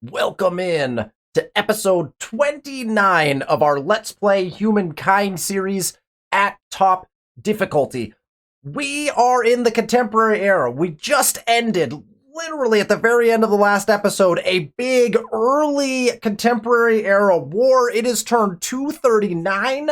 Welcome in to episode 29 of our Let's Play Humankind series at top difficulty. We are in the contemporary era. We just ended, literally at the very end of the last episode, a big early contemporary era war. It is turn 239,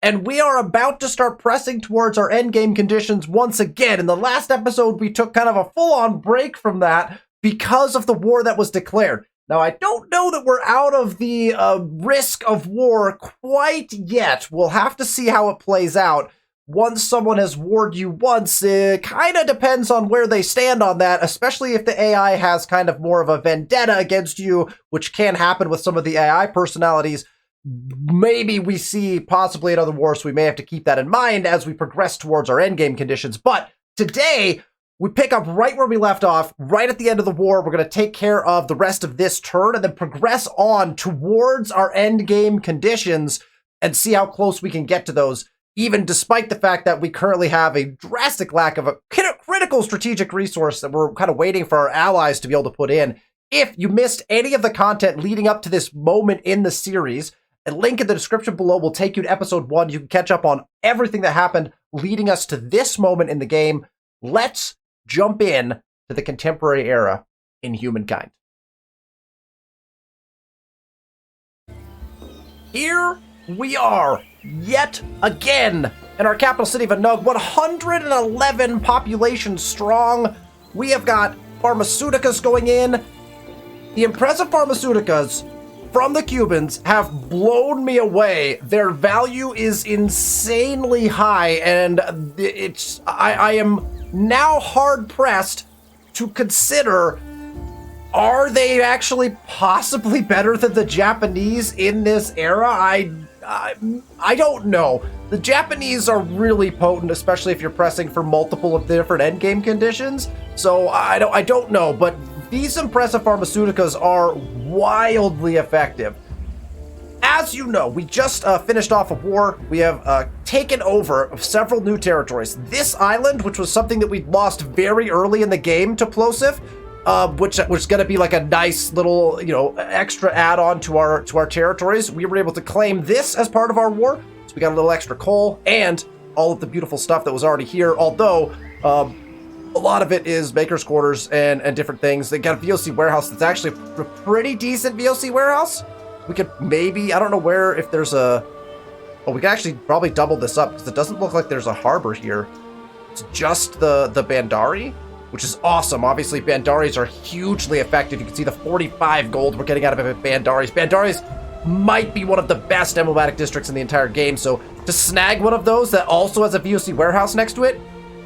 and we are about to start pressing towards our endgame conditions once again. In the last episode, we took kind of a full-on break from that because of the war that was declared. Now, I don't know that we're out of the risk of war quite yet. We'll have to see how it plays out. Once someone has warred you once, it kind of depends on where they stand on that, especially if the AI has kind of more of a vendetta against you, which can happen with some of the AI personalities. Maybe we see possibly another war, so we may have to keep that in mind as we progress towards our endgame conditions. But today, we pick up right where we left off, right at the end of the war. We're going to take care of the rest of this turn and then progress on towards our end game conditions and see how close we can get to those, even despite the fact that we currently have a drastic lack of a critical strategic resource that we're kind of waiting for our allies to be able to put in. If you missed any of the content leading up to this moment in the series, a link in the description below will take you to episode 1. You can catch up on everything that happened leading us to this moment in the game. Let's jump in to the contemporary era in Humankind. Here we are, yet again, in our capital city of Anug, 111 population strong. We have got pharmaceuticas going in. The impressive pharmaceuticas from the Cubans have blown me away. Their value is insanely high, and I am now hard-pressed to consider, are they actually possibly better than the Japanese in this era? I don't know. The Japanese are really potent, especially if you're pressing for multiple of the different endgame conditions. So I don't know, but these impressive pharmaceuticas are wildly effective. As you know, we just finished off a war. We have taken over several new territories. This island, which was something that we lost very early in the game to Plosive, which was going to be like a nice little, extra add-on to our territories. We were able to claim this as part of our war. So we got a little extra coal and all of the beautiful stuff that was already here. Although a lot of it is maker's quarters and different things. They got a VOC warehouse that's actually a pretty decent VOC warehouse. We could maybe, I don't know where, if there's a... Oh, we could actually probably double this up, because it doesn't look like there's a harbor here. It's just the Bandari, which is awesome. Obviously, Bandaris are hugely effective. You can see the 45 gold we're getting out of it. Bandaris. Bandaris might be one of the best emblematic districts in the entire game, so to snag one of those that also has a VOC warehouse next to it,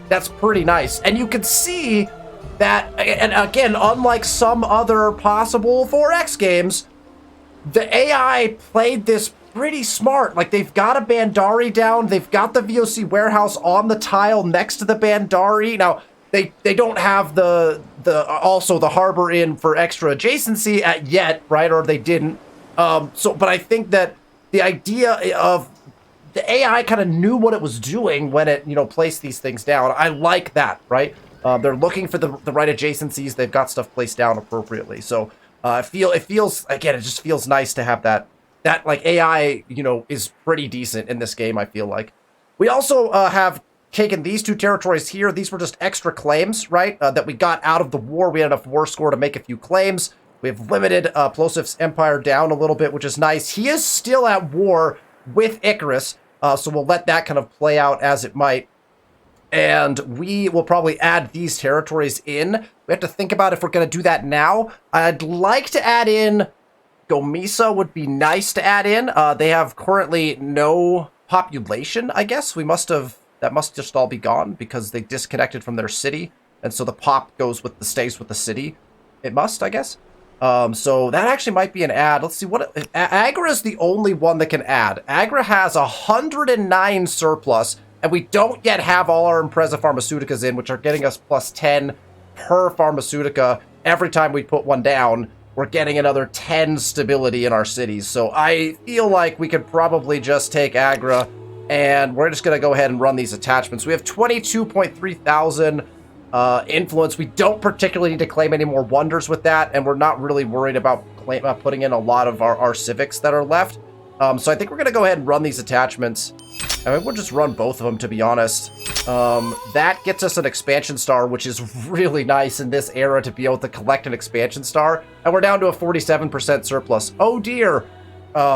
that's pretty nice. And you can see that, and again, unlike some other possible 4X games, the AI played this pretty smart. Like, they've got a Bandari down, they've got the VOC warehouse on the tile next to the Bandari. Now, they don't have also the harbor in for extra adjacency yet, right? Or they didn't. But I think that the idea of the AI kind of knew what it was doing when it, placed these things down. I like that, right? They're looking for the right adjacencies. They've got stuff placed down appropriately. So it feels again, it just feels nice to have that like AI, is pretty decent in this game. I feel like we also have taken these two territories here. These were just extra claims, right? That we got out of the war. We had enough war score to make a few claims. We have limited Plosiv's empire down a little bit, which is nice. He is still at war with Icarus, so we'll let that kind of play out as it might. And we will probably add these territories in. We have to think about if we're going to do that now. I'd like to add in Gomisa, would be nice to add in. They have currently no population, I guess. That must just all be gone because they disconnected from their city. And so the pop stays with the city. It must, I guess. So that actually might be an ad. Let's see what Agra is the only one that can add. Agra has 109 surplus. And we don't yet have all our impressive pharmaceuticas in, which are getting us plus 10 per pharmaceutica. Every time we put one down, we're getting another 10 stability in our cities. So I feel like we could probably just take Agra, and we're just going to go ahead and run these attachments. We have 22.3 thousand influence. We don't particularly need to claim any more wonders with that, and we're not really worried about putting in a lot of our civics that are left. So I think we're going to go ahead and run these attachments. I mean, we'll just run both of them, to be honest. That gets us an expansion star, which is really nice in this era to be able to collect an expansion star. And we're down to a 47% surplus. Oh, dear.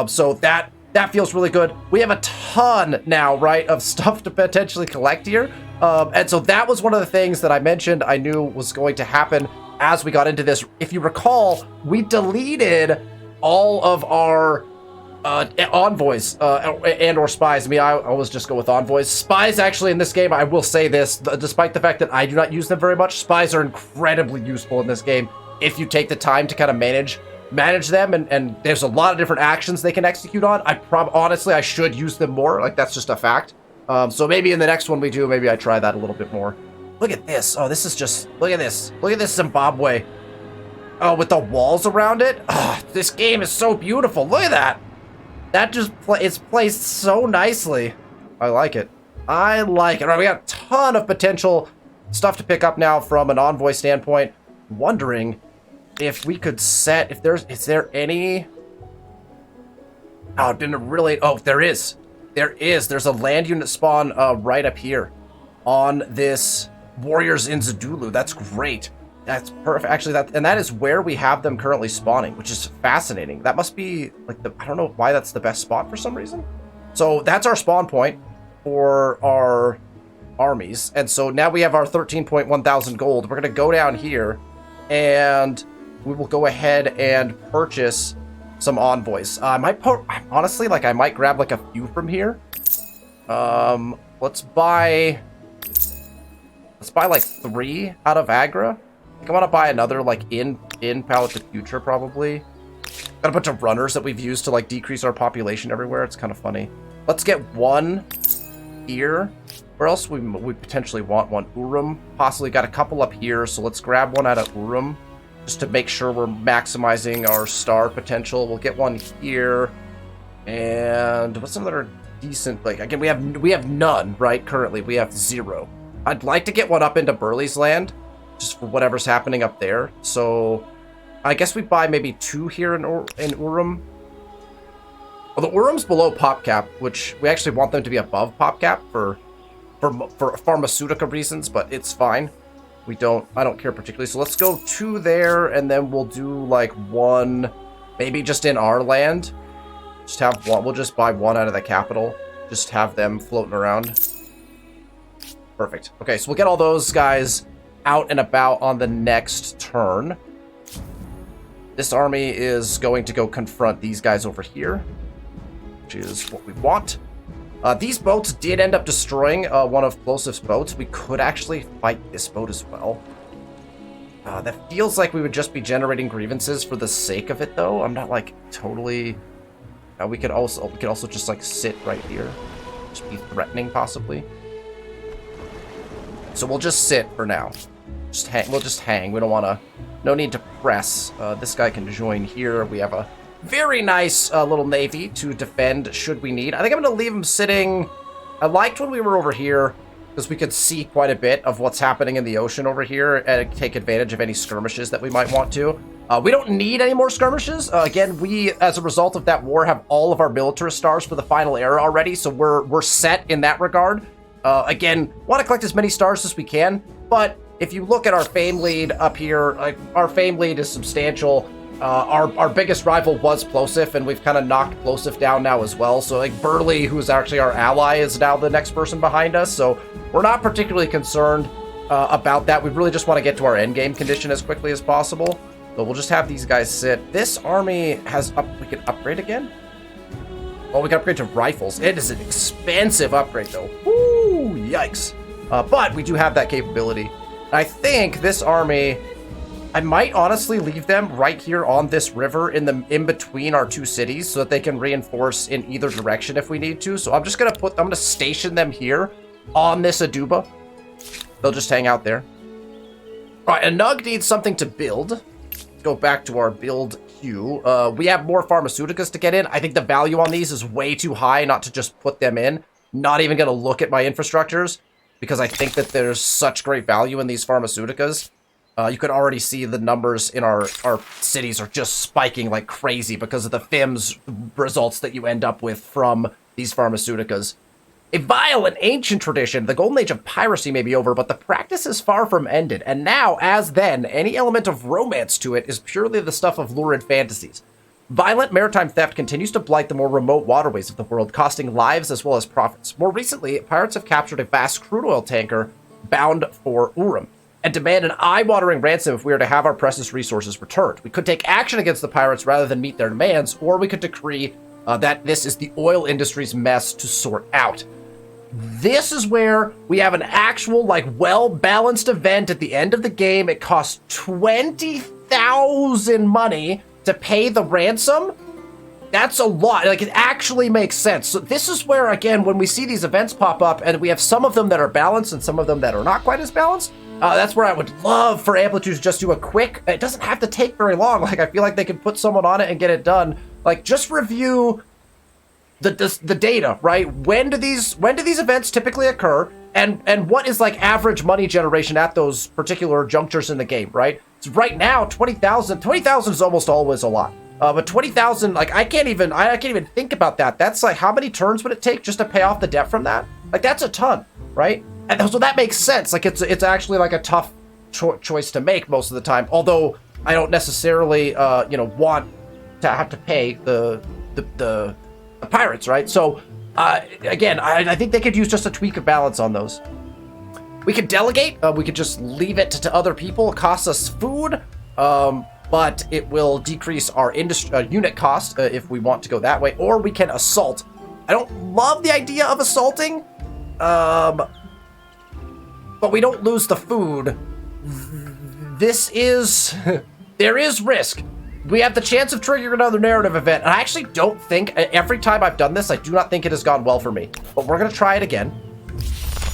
So that feels really good. We have a ton now, right, of stuff to potentially collect here. And so that was one of the things that I mentioned I knew was going to happen as we got into this. If you recall, we deleted all of our envoys and or spies. I mean, I always just go with envoys. Spies, actually, in this game, I will say this, despite the fact that I do not use them very much, spies are incredibly useful in this game if you take the time to kind of manage them, and there's a lot of different actions they can execute on. Honestly, I should use them more. Like, that's just a fact. So maybe in the next one we do, maybe I try that a little bit more. Look at this. Oh, this is just, look at this. Look at this Zimbabwe. Oh, with the walls around it. Oh, this game is so beautiful. Look at that. That just it's placed so nicely. I like it. I like it. All right, we got a ton of potential stuff to pick up now from an envoy standpoint. Wondering if we could set, is there any? Oh, didn't really. Oh, there is. There's a land unit spawn right up here on this Warriors in Zadulu. That's great. That's perfect. Actually, that is where we have them currently spawning, which is fascinating. That must be like I don't know why that's the best spot for some reason. So that's our spawn point for our armies. And so now we have our 13.1 thousand gold. We're going to go down here and we will go ahead and purchase some envoys. I might honestly, like, I might grab like a few from here. Let's buy like 3 out of Agra. I think I want to buy another, like, in Palette to Future, probably. Got a bunch of runners that we've used to, like, decrease our population everywhere. It's kind of funny. Let's get one here. Where else we potentially want one? Urum. Possibly got a couple up here, so let's grab one out of Urum, just to make sure we're maximizing our star potential. We'll get one here. And what's another decent, like, again, we have none, right? Currently, we have 0. I'd like to get one up into Burley's land, just for whatever's happening up there. So I guess we buy maybe 2 here in Urum. Well, the Urum's below pop cap, which we actually want them to be above pop cap for pharmaceutica reasons, but it's fine. I don't care particularly. So let's go 2 there, and then we'll do like 1, maybe just in our land. Just have 1. We'll just buy 1 out of the capital. Just have them floating around. Perfect. Okay, so we'll get all those guys out and about on the next turn. This army is going to go confront these guys over here, which is what we want. These boats did end up destroying one of Plosiv's boats. We could actually fight this boat as well. That feels like we would just be generating grievances for the sake of it, though. I'm not, like, totally... we could also just, like, sit right here. Just be threatening, possibly. So we'll just sit for now. We'll just hang. We don't want to... No need to press. This guy can join here. We have a very nice little navy to defend should we need. I think I'm going to leave him sitting... I liked when we were over here, because we could see quite a bit of what's happening in the ocean over here and take advantage of any skirmishes that we might want to. We don't need any more skirmishes. Again, we, as a result of that war, have all of our militarist stars for the final era already, so we're set in that regard. Again, want to collect as many stars as we can, but if you look at our fame lead up here, like, our fame lead is substantial. Our biggest rival was Plosif, and we've kind of knocked Plosif down now as well. So, like, Burley, who's actually our ally, is now the next person behind us. So we're not particularly concerned about that. We really just want to get to our endgame condition as quickly as possible. So we'll just have these guys sit. This army has we can upgrade again? Oh, we can upgrade to rifles. It is an expensive upgrade, though. Woo, yikes. But we do have that capability. I think this army, I might honestly leave them right here on this river in between our 2 cities so that they can reinforce in either direction if we need to. So I'm just going to station them here on this Aduba. They'll just hang out there. All right, and Nug needs something to build. Let's go back to our build queue. We have more pharmaceuticas to get in. I think the value on these is way too high not to just put them in. Not even going to look at my infrastructures, because I think that there's such great value in these pharmaceuticas. You can already see the numbers in our cities are just spiking like crazy because of the FIMS results that you end up with from these pharmaceuticas. A vile and ancient tradition, the golden age of piracy may be over, but the practice is far from ended. And now, as then, any element of romance to it is purely the stuff of lurid fantasies. Violent maritime theft continues to blight the more remote waterways of the world, costing lives as well as profits. More recently, pirates have captured a vast crude oil tanker bound for Urim, and demand an eye-watering ransom if we are to have our precious resources returned. We could take action against the pirates rather than meet their demands, or we could decree that this is the oil industry's mess to sort out. This is where we have an actual, like, well-balanced event at the end of the game. It costs 20,000 money to pay the ransom. That's a lot. Like, it actually makes sense. So this is where, again, when we see these events pop up, and we have some of them that are balanced and some of them that are not quite as balanced, that's where I would love for Amplitude to just do a quick, it doesn't have to take very long. Like, I feel like they could put someone on it and get it done. Like, just review the data, right? When do these events typically occur, and what is like average money generation at those particular junctures in the game, right? So right now, 20,000 is almost always a lot. But 20,000, like, I can't even think about that. That's like, how many turns would it take just to pay off the debt from that? Like, that's a ton, right? And so that makes sense. Like, it's actually like a tough choice to make most of the time. Although I don't necessarily, want to have to pay the pirates, right? So, again, I think they could use just a tweak of balance on those. We could delegate. We could just leave it to other people. It costs us food, but it will decrease our unit cost if we want to go that way. Or we can assault. I don't love the idea of assaulting, but we don't lose the food. There is risk. We have the chance of triggering another narrative event, and I actually don't think, every time I've done this, I do not think it has gone well for me. But we're going to try it again.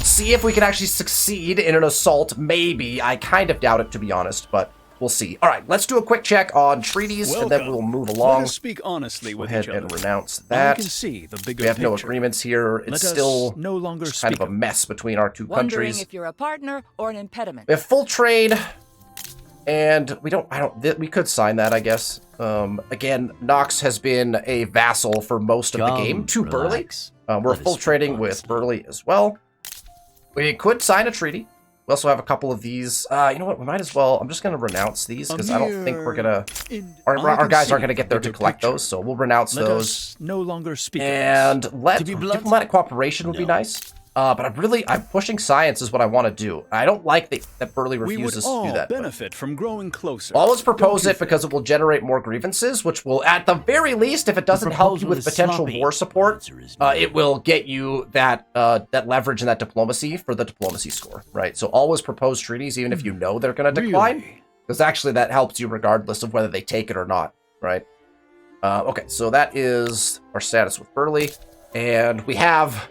See if we can actually succeed in an assault, maybe. I kind of doubt it, to be honest, but we'll see. All right, let's do a quick check on treaties, and then we'll move along. Let us speak honestly with each other. Go ahead and renounce that. Can see the bigger we have picture. no agreements here. It's still no longer kind of a mess between our two countries. Wondering if you're a partner or an impediment. We have full trade. And we could sign that, I guess. Again, Nox has been a vassal for most of the game to Burley. We're full trading with Burley as well. We could sign a treaty. We also have a couple of these. You know what? We might as well. I'm just going to renounce these because I don't think we're going to. Our guys aren't going to get there to collect those, so we'll renounce those. No longer speak. And diplomatic cooperation would be nice. But I'm pushing science is what I want to do. I don't like that Burley refuses to do that. We would all benefit from growing closer. Always propose it because it will generate more grievances, which will, at the very least, if it doesn't help you with potential war support, it will get you that leverage and that diplomacy for the diplomacy score, right? So always propose treaties, even if you know they're going to decline, because actually that helps you regardless of whether they take it or not, right? Okay, so that is our status with Burley, and we have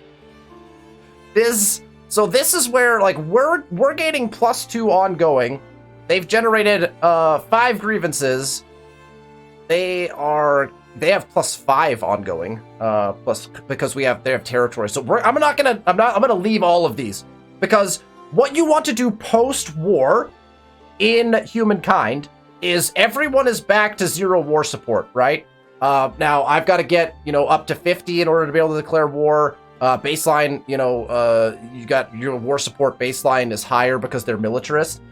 this is where, like, we're gaining +2 ongoing. They've generated 5 grievances. They have +5 ongoing. Plus because they have territory. So I'm gonna leave all of these because what you want to do post-war in Humankind is everyone is back to 0 war support, right? Now I've got to get up to 50 in order to be able to declare war. Baseline, you got your war support baseline is higher because they're militarist,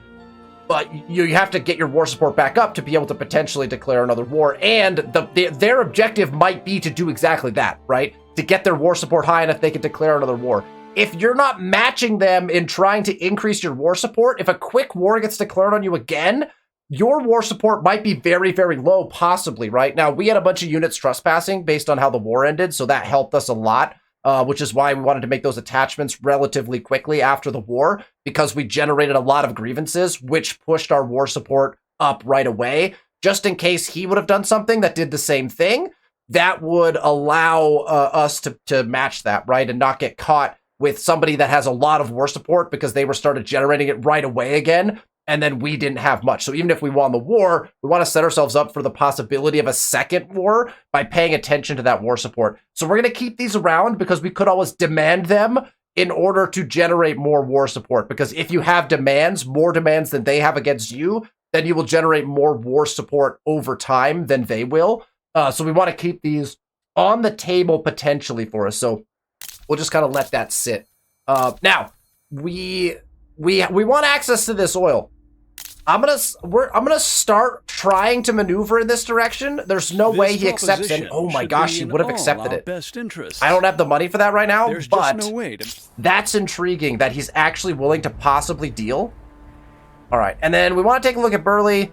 but you have to get your war support back up to be able to potentially declare another war, and their objective might be to do exactly that, right? To get their war support high enough they can declare another war. If you're not matching them in trying to increase your war support, if a quick war gets declared on you again, your war support might be very, very low, possibly, right? Now, we had a bunch of units trespassing based on how the war ended, so that helped us a lot. Which is why we wanted to make those attachments relatively quickly after the war, because we generated a lot of grievances, which pushed our war support up right away. Just in case he would have done something that did the same thing, that would allow us to match that, right? And not get caught with somebody that has a lot of war support because they started generating it right away again, and then we didn't have much. So even if we won the war, we want to set ourselves up for the possibility of a second war by paying attention to that war support. So we're going to keep these around because we could always demand them in order to generate more war support. Because if you have demands, more demands than they have against you, then you will generate more war support over time than they will. So we want to keep these on the table potentially for us. So we'll just kind of let that sit. Now, we want access to this oil. I'm gonna start trying to maneuver in this direction. There's no way he accepts it. Oh my gosh, he would have accepted it. Best interest. I don't have the money for that right now, There's but just no way to... that's intriguing that he's actually willing to possibly deal. All right, and then we want to take a look at Burley.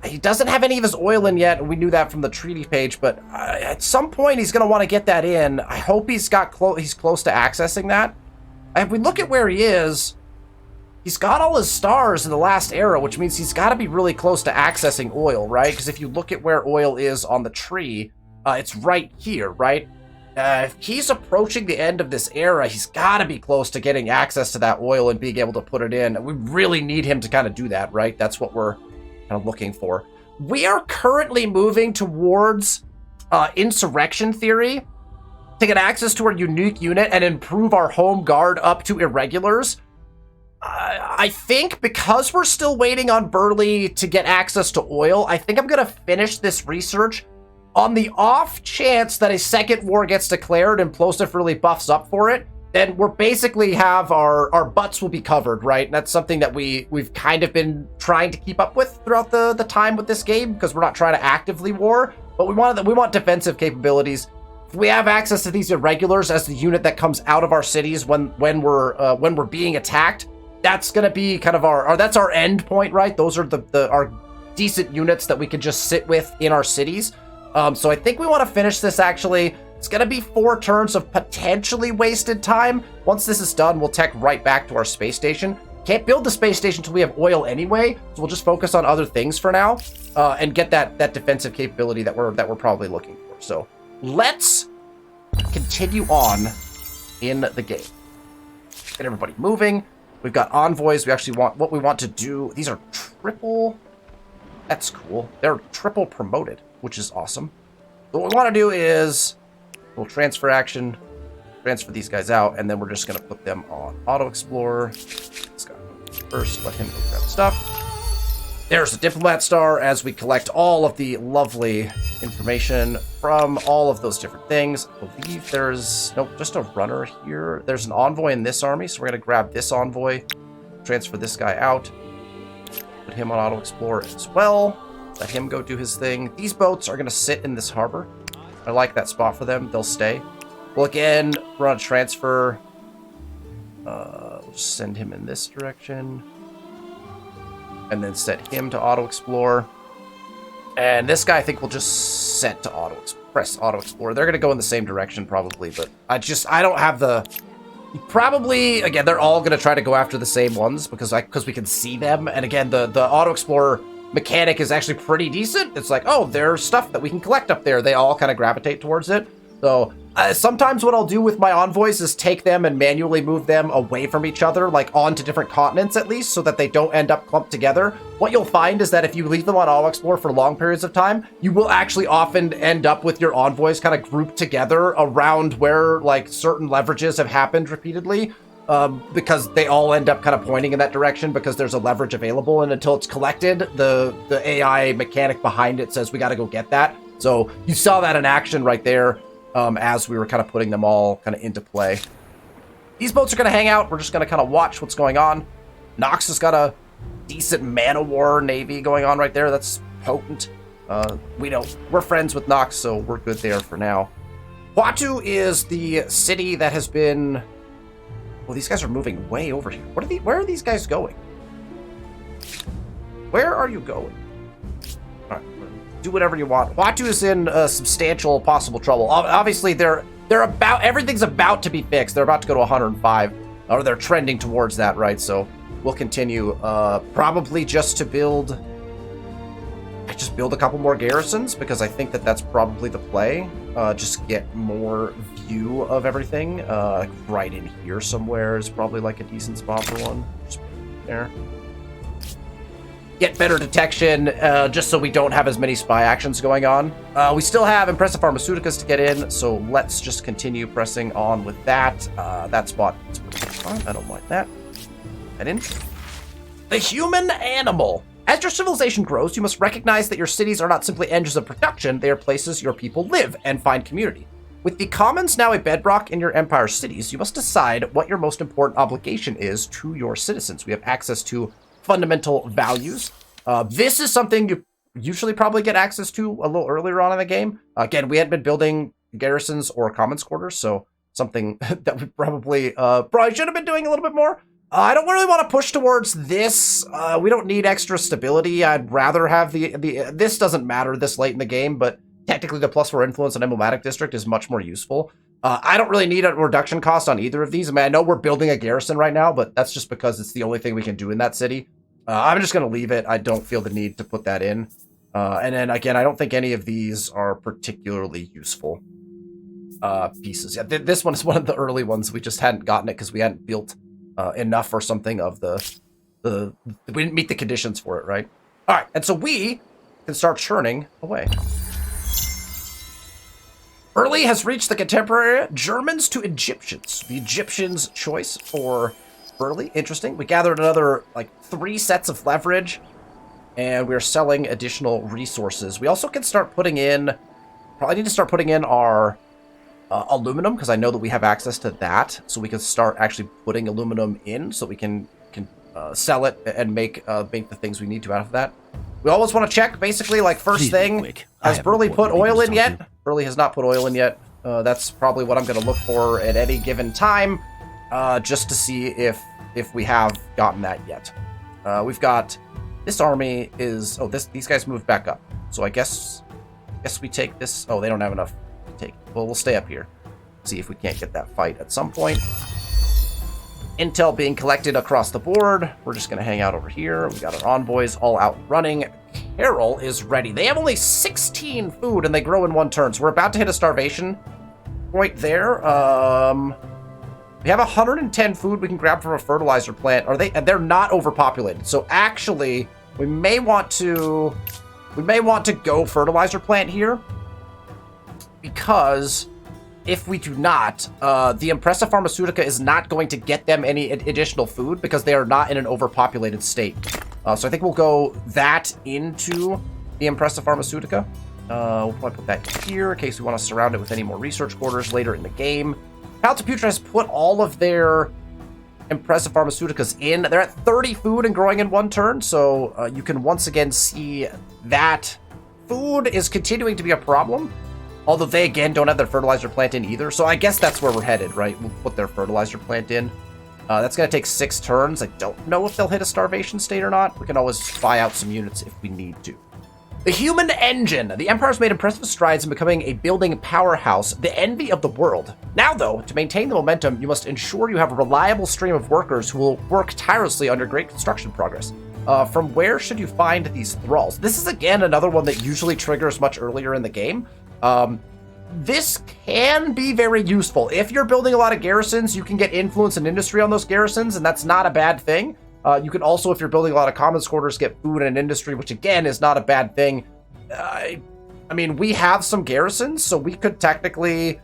He doesn't have any of his oil in yet, and we knew that from the treaty page, but at some point he's going to want to get that in. I hope he's close to accessing that. If we look at where he is, he's got all his stars in the last era, which means he's got to be really close to accessing oil, right? Because if you look at where oil is on the tree, it's right here, right? If he's approaching the end of this era, he's got to be close to getting access to that oil and being able to put it in. We really need him to kind of do that, right? That's what we're kind of looking for. We are currently moving towards insurrection theory to get access to our unique unit and improve our home guard up to irregulars. I think because we're still waiting on Burley to get access to oil, I think I'm going to finish this research on the off chance that a second war gets declared and Plosif really buffs up for it. Then we're basically have our butts will be covered, right? And that's something that we've kind of been trying to keep up with throughout the time with this game, because we're not trying to actively war, but we want defensive capabilities. If we have access to these irregulars as the unit that comes out of our cities when we're being attacked, that's gonna be kind of that's our end point, right? Those are our decent units that we can just sit with in our cities. So I think we want to finish this actually. It's going to be 4 turns of potentially wasted time. Once this is done, we'll tech right back to our space station. Can't build the space station until we have oil anyway, so we'll just focus on other things for now and get that defensive capability that we're probably looking for. So let's continue on in the game. Get everybody moving. We've got envoys. We actually want what we want to do. These are triple. That's cool. They're triple promoted, which is awesome. So what we want to do is we'll transfer action, transfer these guys out, and then we're just going to put them on Auto Explorer. Let's go first, let him go grab stuff. There's the Diplomat Star as we collect all of the lovely information from all of those different things. I believe there's, nope, just a runner here. There's an envoy in this army, so we're going to grab this envoy, transfer this guy out, put him on Auto Explorer as well. Let him go do his thing. These boats are going to sit in this harbor. I like that spot for them. They'll stay. Well, again, we're on transfer. We'll just send him in this direction. And then set him to Auto Explore. And this guy, I think, will just set to press Auto Explore. They're going to go in the same direction, probably. But I don't have the... Probably, again, they're all going to try to go after the same ones because we can see them. And again, the Auto Explorer mechanic is actually pretty decent. It's like, oh, there's stuff that we can collect up there. They all kind of gravitate towards it. So sometimes what I'll do with my envoys is take them and manually move them away from each other, like onto different continents at least, so that they don't end up clumped together. What you'll find is that if you leave them on Auto Explore for long periods of time, you will actually often end up with your envoys kind of grouped together around where like certain leverages have happened repeatedly. Because they all end up kind of pointing in that direction because there's a leverage available, and until it's collected, the AI mechanic behind it says we got to go get that. So you saw that in action right there as we were kind of putting them all kind of into play. These boats are going to hang out. We're just going to kind of watch what's going on. Nox has got a decent man-of-war navy going on right there. That's potent. We're friends with Nox, so we're good there for now. Huatu is the city that has been... Well, these guys are moving way over here. Where are these guys going? Where are you going? All right, do whatever you want. Huatu is in substantial possible trouble. Obviously, everything's about to be fixed. They're about to go to 105, or they're trending towards that, right? So we'll continue. Probably just build a couple more garrisons because I think that's probably the play. Just get more view of everything. Right in here somewhere is probably like a decent spot for one. Just there. Get better detection, just so we don't have as many spy actions going on. We still have impressive pharmaceuticals to get in, so let's just continue pressing on with that. That spot is fine. I don't mind that. Head in. The human animal. As your civilization grows, you must recognize that your cities are not simply engines of production, they are places your people live and find community. With the commons now a bedrock in your empire's cities, you must decide what your most important obligation is to your citizens. We have access to fundamental values. This is something you usually probably get access to a little earlier on in the game. Again, we hadn't been building garrisons or commons quarters, so something that we probably should have been doing a little bit more. I don't really want to push towards this. We don't need extra stability. I'd rather have the this doesn't matter this late in the game, but technically the +4 influence on emblematic district is much more useful. I don't really need a reduction cost on either of these. I mean, I know we're building a garrison right now, but that's just because it's the only thing we can do in that city. I'm just going to leave it. I don't feel the need to put that in. And then again, I don't think any of these are particularly useful pieces. Yeah, this one is one of the early ones. We just hadn't gotten it because we hadn't built enough or something of we didn't meet the conditions for it, right? All right, and so we can start churning away. Early has reached the contemporary Germans to Egyptians. The Egyptians' choice for Early. Interesting. We gathered another, 3 sets of leverage, and we're selling additional resources. We also can start putting in, probably need to start putting in our aluminum, because I know that we have access to that, so we can start actually putting aluminum in, so we can sell it and make the things we need to out of that. We always want to check, basically, first thing, has Burley put oil in yet? Burley has not put oil in yet. That's probably what I'm going to look for at any given time, just to see if we have gotten that yet. We've got, this army is, these guys moved back up, so I guess we take this. Oh, they don't have enough to take. Well, we'll stay up here, see if we can't get that fight at some point. Intel being collected across the board. We're just going to hang out over here. We got our envoys all out running. Carol is ready. They have only 16 food and they grow in 1 turn. So we're about to hit a starvation point there. We have 110 food we can grab from a fertilizer plant. They're not overpopulated. So actually, we may want to go fertilizer plant here, because if we do not, the Impressa Pharmaceutica is not going to get them any additional food because they are not in an overpopulated state. So I think we'll go that into the Impressa Pharmaceutica. We'll probably put that here in case we want to surround it with any more research quarters later in the game. Paltaputra has put all of their Impressa Pharmaceuticas in. They're at 30 food and growing in 1 turn, so you can once again see that food is continuing to be a problem. Although they, again, don't have their fertilizer plant in either. So I guess that's where we're headed, right? We'll put their fertilizer plant in. That's going to take 6 turns. I don't know if they'll hit a starvation state or not. We can always buy out some units if we need to. The human engine. The Empire's made impressive strides in becoming a building powerhouse, the envy of the world. Now, though, to maintain the momentum, you must ensure you have a reliable stream of workers who will work tirelessly under great construction progress. From where should you find these thralls? This is, again, another one that usually triggers much earlier in the game. This can be very useful. If you're building a lot of garrisons, you can get influence and industry on those garrisons, and that's not a bad thing. You can also, if you're building a lot of commons quarters, get food and industry, which again is not a bad thing. I mean, we have some garrisons, so we could technically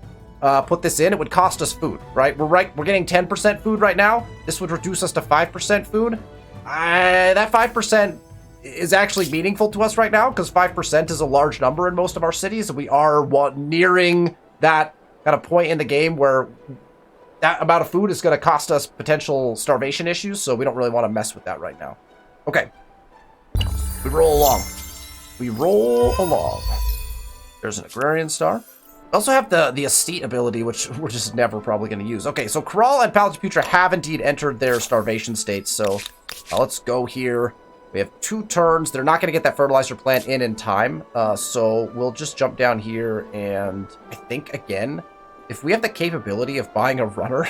put this in. It would cost us food, right? We're getting 10% food right now. This would reduce us to 5% food. That 5% is actually meaningful to us right now, because 5% is a large number in most of our cities, and we are nearing that kind of point in the game where that amount of food is going to cost us potential starvation issues, so we don't really want to mess with that right now. Okay. We roll along. We roll along. There's an agrarian star. We also have the estate ability, which we're just never probably going to use. Okay, so Kral and Paltaputra have indeed entered their starvation states, so let's go here. We have 2 turns. They're not going to get that fertilizer plant in time, so we'll just jump down here, and I think, again, if we have the capability of buying a runner,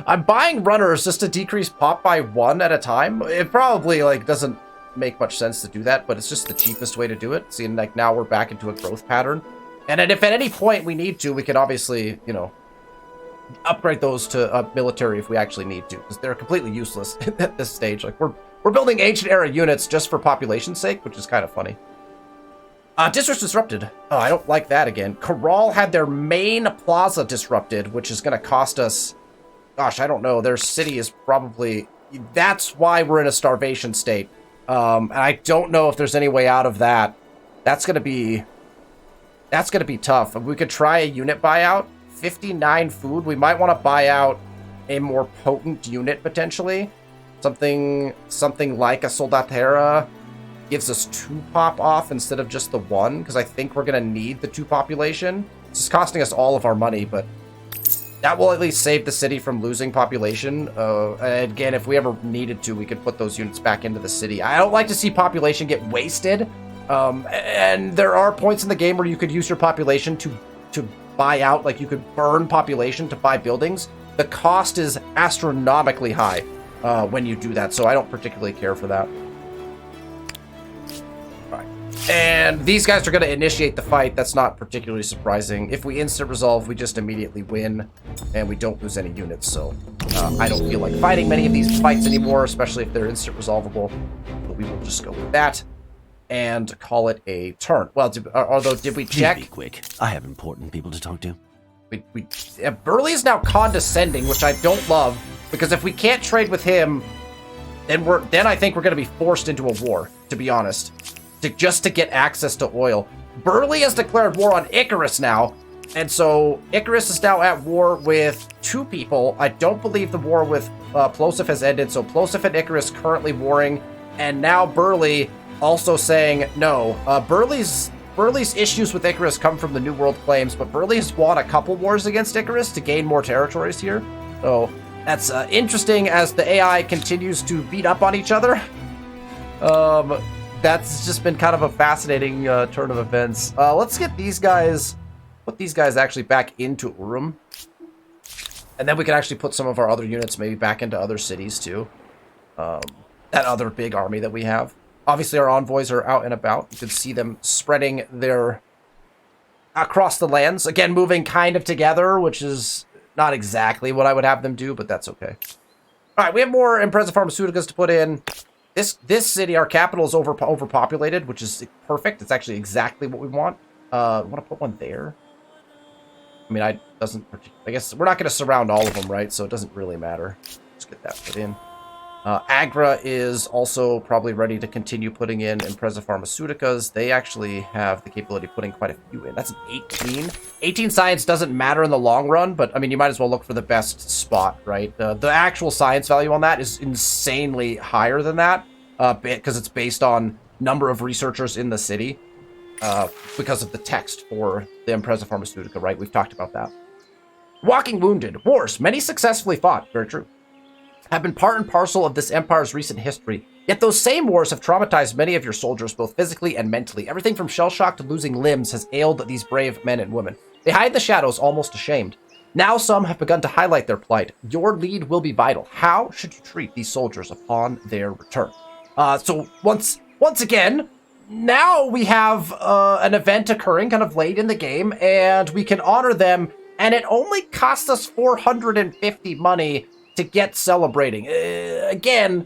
I'm buying runners just to decrease pop by 1 at a time. It probably, doesn't make much sense to do that, but it's just the cheapest way to do it. Seeing, now we're back into a growth pattern. And then if at any point we need to, we can obviously, upgrade those to military if we actually need to, because they're completely useless at this stage. We're building ancient era units just for population's sake, which is kind of funny. Districts disrupted. Oh, I don't like that again. Corral had their main plaza disrupted, which is going to cost us gosh, I don't know. Their city is probably... That's why we're in a starvation state. And I don't know if there's any way out of that. That's gonna be tough. We could try a unit buyout. 59 food. We might want to buy out a more potent unit potentially. Something like a Soldatera gives us 2 pop off instead of just the 1, because I think we're gonna need the 2 population. This is costing us all of our money, but that will at least save the city from losing population. Again, if we ever needed to, we could put those units back into the city. I don't like to see population get wasted. And there are points in the game where you could use your population to buy out, like you could burn population to buy buildings. The cost is astronomically high when you do that, so I don't particularly care for that. All right. And these guys are going to initiate the fight. That's not particularly surprising. If we instant resolve, we just immediately win, and we don't lose any units, so I don't feel like fighting many of these fights anymore, especially if they're instant resolvable. But we will just go with that and call it a turn. Well, although, did we check? Be quick. I have important people to talk to. Burley is now condescending, which I don't love, because if we can't trade with him, then I think we're going to be forced into a war, to be honest, just to get access to oil. Burley has declared war on Icarus now, and so Icarus is now at war with 2 people. I don't believe the war with Plosif has ended, so Plosif and Icarus currently warring, and now Burley also saying no. Burley's issues with Icarus come from the New World claims, but Burley has won a couple wars against Icarus to gain more territories here. So that's interesting as the AI continues to beat up on each other. That's just been kind of a fascinating turn of events. Let's get these guys, put these guys actually back into Urum. And then we can actually put some of our other units maybe back into other cities too. That other big army that we have. Obviously, our envoys are out and about. You can see them spreading their across the lands. Again, moving kind of together, which is not exactly what I would have them do, but that's okay. All right, we have more Impreza Pharmaceuticals to put in. This city, our capital, is overpopulated, which is perfect. It's actually exactly what we want. I want to put one there. I mean, I guess we're not going to surround all of them, right? So it doesn't really matter. Let's get that put in. Agra is also probably ready to continue putting in Impreza Pharmaceuticals. They actually have the capability of putting quite a few in. That's an 18. 18 science doesn't matter in the long run, but I mean, you might as well look for the best spot, right? The actual science value on that is insanely higher than that because it's based on number of researchers in the city because of the text for the Impreza Pharmaceutica, right? We've talked about that. Walking Wounded. Wars. Many successfully fought. Very true. Have been part and parcel of this empire's recent history. Yet those same wars have traumatized many of your soldiers, both physically and mentally. Everything from shell shock to losing limbs has ailed these brave men and women. They hide in the shadows, almost ashamed. Now some have begun to highlight their plight. Your lead will be vital. How should you treat these soldiers upon their return? So once again, now we have an event occurring kind of late in the game, and we can honor them, and it only costs us 450 money to get celebrating. Again,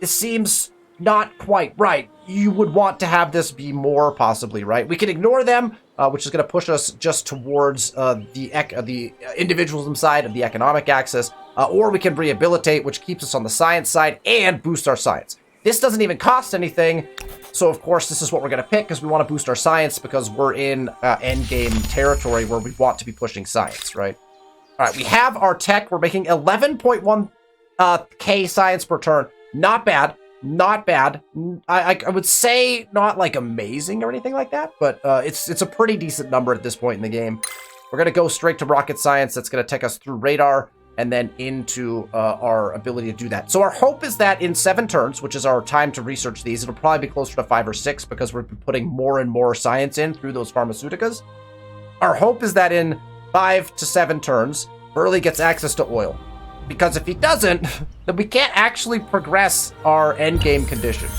this seems not quite right. You would want to have this be more, possibly, right? We can ignore them, which is going to push us just towards the individualism side of the economic axis, or we can rehabilitate, which keeps us on the science side and boost our science. This doesn't even cost anything, so of course this is what we're going to pick because we want to boost our science because we're in endgame territory where we want to be pushing science, right? All right, we have our tech. We're making 11.1 K science per turn. Not bad. Not bad. I would say not like amazing or anything like that, but it's a pretty decent number at this point in the game. We're going to go straight to rocket science. That's going to take us through radar and then into our ability to do that. So our hope is that in 7 turns, which is our time to research these, it'll probably be closer to 5 or 6 because we're putting more and more science in through those pharmaceuticas. Our hope is that in 5 to 7 turns, Burley gets access to oil. Because if he doesn't, then we can't actually progress our endgame condition.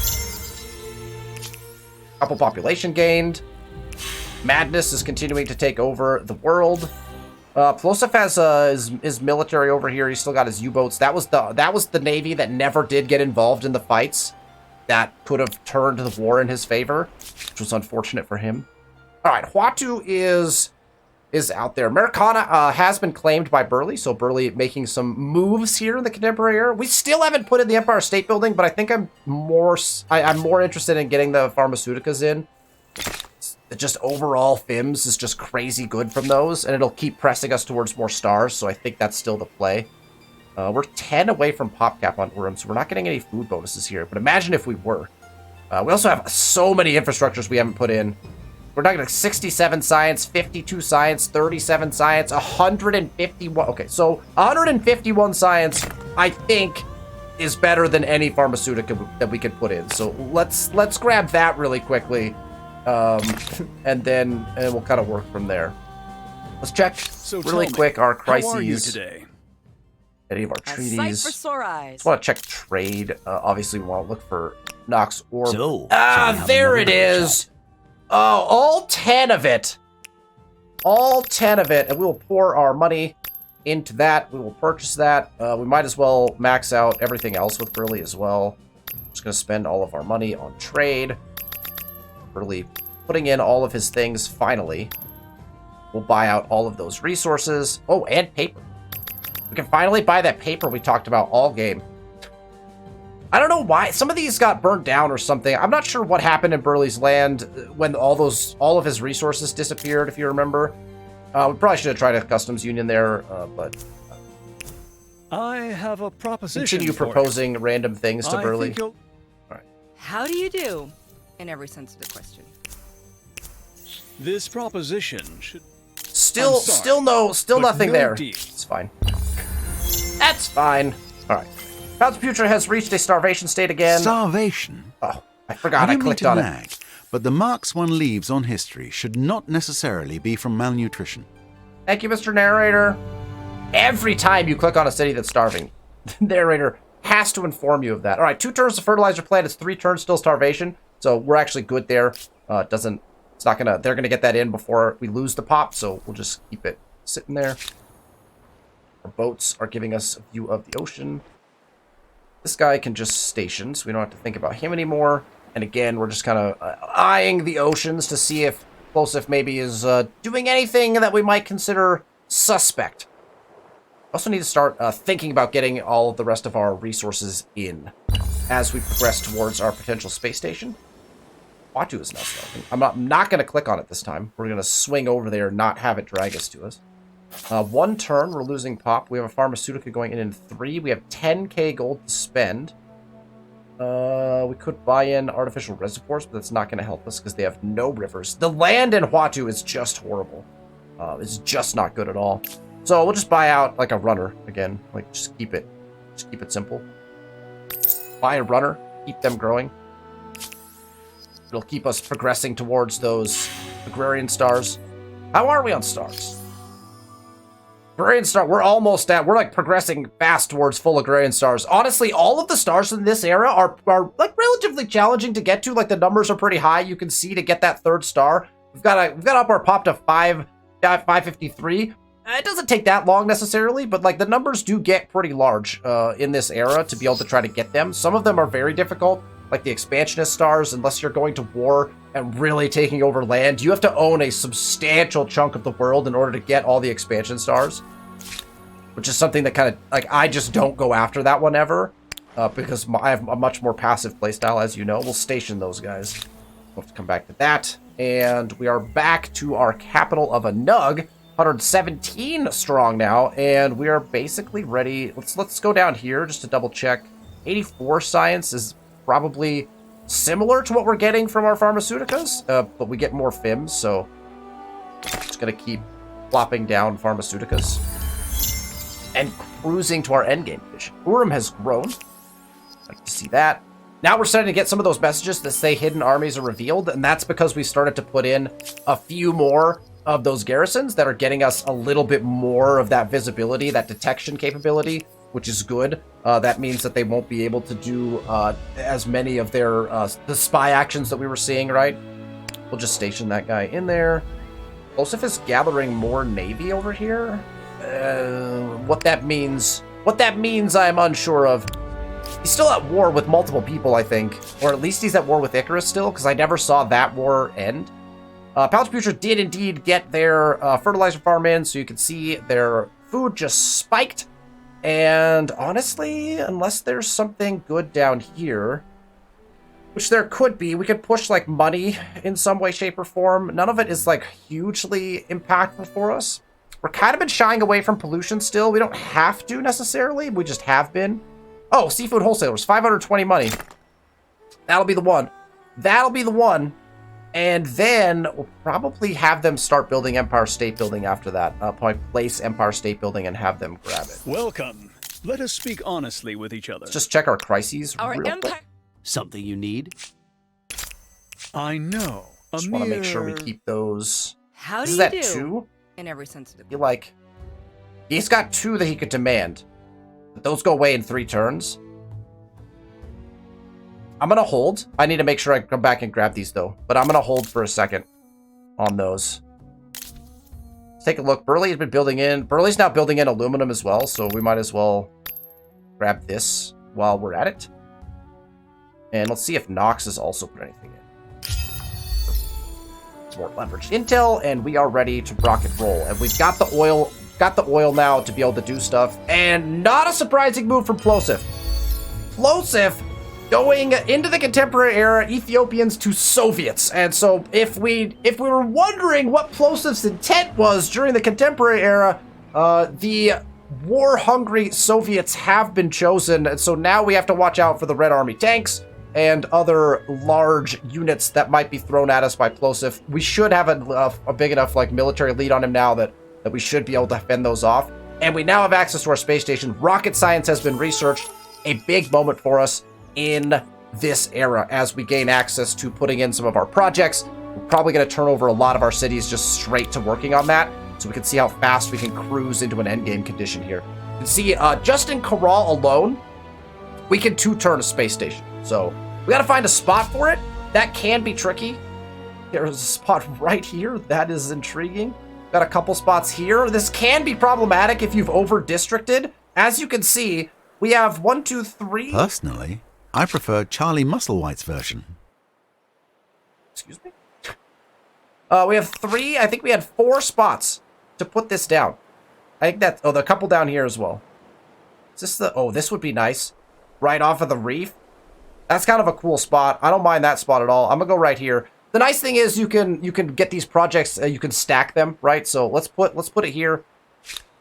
Couple population gained. Madness is continuing to take over the world. Plosif has his military over here. He's still got his U-boats. That was the navy that never did get involved in the fights. That could have turned the war in his favor, which was unfortunate for him. All right, Huatu is is out there. Americana has been claimed by Burleigh, so Burleigh making some moves here in the contemporary era. We still haven't put in the Empire State Building, but I think I'm more interested in getting the pharmaceuticas in. Just overall FIMS is just crazy good from those, and it'll keep pressing us towards more stars, so I think that's still the play. We're 10 away from pop cap on Urim, so we're not getting any food bonuses here, but imagine if we were. We also have so many infrastructures we haven't put in. We're talking like 67 science, 52 science, 37 science, 151. Okay, so 151 science, I think, is better than any pharmaceutica that we could put in. So let's grab that really quickly, and we'll kind of work from there. Let's check really quick our crises. How are you today? Any of our A treaties. sight for sore eyes. Just want to check trade. Obviously, we want to look for Nox Orb. So There it is. Oh, all 10 of it. All 10 of it. And we will pour our money into that. We will purchase that. We might as well max out everything else with Burleigh as well. Just going to spend all of our money on trade. Burleigh putting in all of his things finally. We'll buy out all of those resources. Oh, and paper. We can finally buy that paper we talked about all game. I don't know why. Some of these got burnt down or something. I'm not sure what happened in Burleigh's land when all of his resources disappeared, if you remember. We probably should have tried a customs union there, but... I have a proposition. Continue for proposing random things to I Burleigh. think you'll- How do you do? In every sense of the question. This proposition should. Still I'm sorry, but nothing no there. deal. It's fine. That's fine. All right. Cloud's future has reached a starvation state again. Starvation? Oh, I forgot. I clicked on it. But the marks one leaves on history should not necessarily be from malnutrition. Thank you, Mr. Narrator. Every time you click on a city that's starving, the narrator has to inform you of that. All right, 2 turns to fertilizer plant. It's 3 turns still starvation. So we're actually good there. They're gonna get that in before we lose the pop. So we'll just keep it sitting there. Our boats are giving us a view of the ocean. This guy can just station, so we don't have to think about him anymore. And again, we're just kind of eyeing the oceans to see if Plosive maybe is doing anything that we might consider suspect. Also need to start thinking about getting all of the rest of our resources in as we progress towards our potential space station. Watu is now starving. I'm not going to click on it this time. We're going to swing over there and not have it drag us to us. 1 turn, we're losing pop. We have a pharmaceutica going in 3. We have 10k gold to spend. We could buy in artificial reservoirs, but that's not going to help us because they have no rivers. The land in Huatu is just horrible. It's just not good at all. So we'll just buy out like a runner again. Like just keep it simple. Buy a runner, keep them growing. It'll keep us progressing towards those agrarian stars. How are we on stars? Agrarian star, we're like progressing fast towards full agrarian stars. Honestly, all of the stars in this era are like relatively challenging to get to. Like the numbers are pretty high. You can see to get that 3rd star. We've got up our pop to 553. It doesn't take that long necessarily, but like the numbers do get pretty large in this era to be able to try to get them. Some of them are very difficult, like the expansionist stars, unless you're going to war and really taking over land. You have to own a substantial chunk of the world in order to get all the expansion stars, which is something that kind of, like, I just don't go after that one ever because I have a much more passive playstyle, as you know. We'll station those guys. We'll have to come back to that. And we are back to our capital of Anug. 117 strong now, and we are basically ready. Let's go down here just to double check. 84 science is probably similar to what we're getting from our pharmaceuticas, but we get more FIMs, so just gonna keep plopping down pharmaceuticas and cruising to our endgame vision. Urim has grown. Like to see that. Now we're starting to get some of those messages that say hidden armies are revealed, and that's because we started to put in a few more of those garrisons that are getting us a little bit more of that visibility, that detection capability, which is good. That means that they won't be able to do as many of their the spy actions that we were seeing, right? We'll just station that guy in there. Joseph is gathering more navy over here. What that means, I'm unsure of. He's still at war with multiple people, I think, or at least he's at war with Icarus still, because I never saw that war end. Palace Future did indeed get their fertilizer farm in, so you can see their food just spiked. And honestly, unless there's something good down here, which there could be, we could push like money in some way, shape, or form. None of it is like hugely impactful for us. We're kind of been shying away from pollution still. We don't have to necessarily, we just have been. Oh, seafood wholesalers, 520 money. That'll be the one. That'll be the one. And then we'll probably have them start building Empire State Building after that. Probably place Empire State Building and have them grab it. Welcome. Let us speak honestly with each other. Let's just check our crises Our real empire. quick. Something you need? I know. Just want to make sure we keep those. How This do is you that do? 2? In every sense of the I feel like he's got 2 that he could demand. But those go away in 3 turns. I'm going to hold. I need to make sure I come back and grab these, though. But I'm going to hold for a second on those. Let's take a look. Burley has been building in. Burley's now building in aluminum as well, so we might as well grab this while we're at it. And let's see if Nox has also put anything in. More leverage intel, and we are ready to rock and roll. And we've got the oil now to be able to do stuff. And not a surprising move from Plosif. Plosif going into the contemporary era, Ethiopians to Soviets. And so if we were wondering what Plosif's intent was during the contemporary era, the war-hungry Soviets have been chosen. And so now we have to watch out for the Red Army tanks and other large units that might be thrown at us by Plosif. We should have a big enough like military lead on him now that we should be able to fend those off. And we now have access to our space station. Rocket science has been researched. A big moment for us in this era as we gain access to putting in some of our projects. We're probably going to turn over a lot of our cities just straight to working on that, so we can see how fast we can cruise into an endgame condition here. You can see just in Corral alone, we can 2-turn a space station. So we got to find a spot for it. That can be tricky. There's a spot right here. That is intriguing. Got a couple spots here. This can be problematic if you've over-districted. As you can see, we have 1, 2, 3. Personally, I prefer Charlie Musselwhite's version. Excuse me? We have 3. I think we had 4 spots to put this down. I think that... Oh, the couple down here as well. Is this the... Oh, this would be nice. Right off of the reef. That's kind of a cool spot. I don't mind that spot at all. I'm gonna go right here. The nice thing is you can get these projects, you can stack them, right? So let's put it here.